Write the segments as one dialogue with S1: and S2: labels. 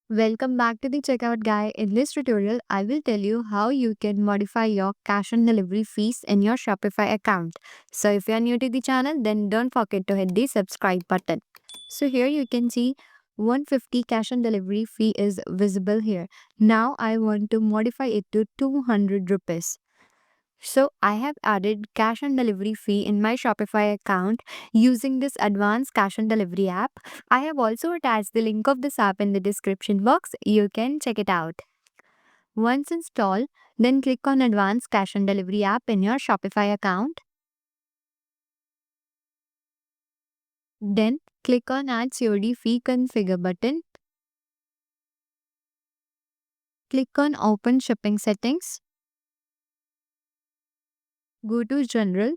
S1: Welcome back to the checkout guide. In this tutorial, I will tell you how you can modify your cash on delivery fees in your Shopify account. So if you are new to the channel, then don't forget to hit the subscribe button. So here you can see 150 cash on delivery fee is visible here. Now I want to modify it to 200 rupees. So I have added cash on delivery fee in my Shopify account using this advanced cash on delivery app. I have also attached the link of this app in the description box. You can check it out. Once installed, then click on advanced cash on delivery app in your Shopify account. Then click on add COD fee configure button. Click on open shipping settings. Go to general.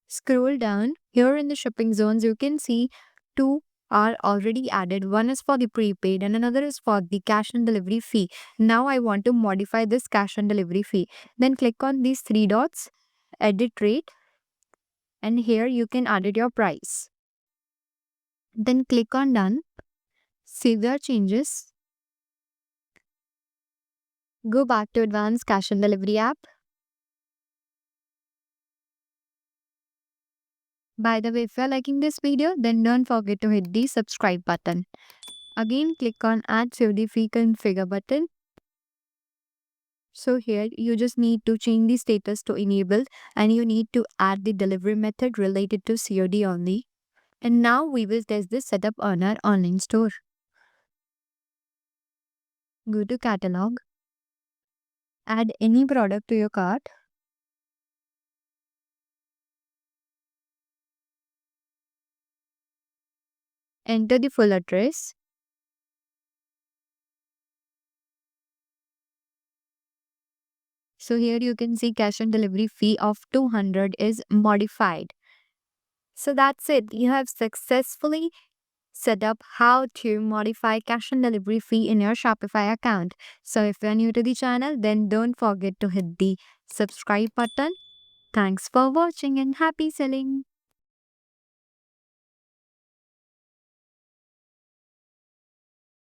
S1: Scroll down. Here in the shipping zones, you can see two are already added. One is for the prepaid and another is for the cash on delivery fee. Now I want to modify this cash on delivery fee. Then click on these three dots, edit rate, and here you can edit your price. Then click on done, save your changes, go back to advanced cash on delivery app. By the way, if you're liking this video, then don't forget to hit the subscribe button. Again, click on add COD fee configure button. So here you just need to change the status to enabled and you need to add the delivery method related to COD only. And now we will test this setup on our online store. Go to catalog, add any product to your cart, enter the full address, so here you can see cash on delivery fee of 200 is modified. So that's it. You have successfully set up how to modify cash on delivery fee in your Shopify account. So if you're new to the channel, then don't forget to hit the subscribe button. Thanks for watching and happy selling.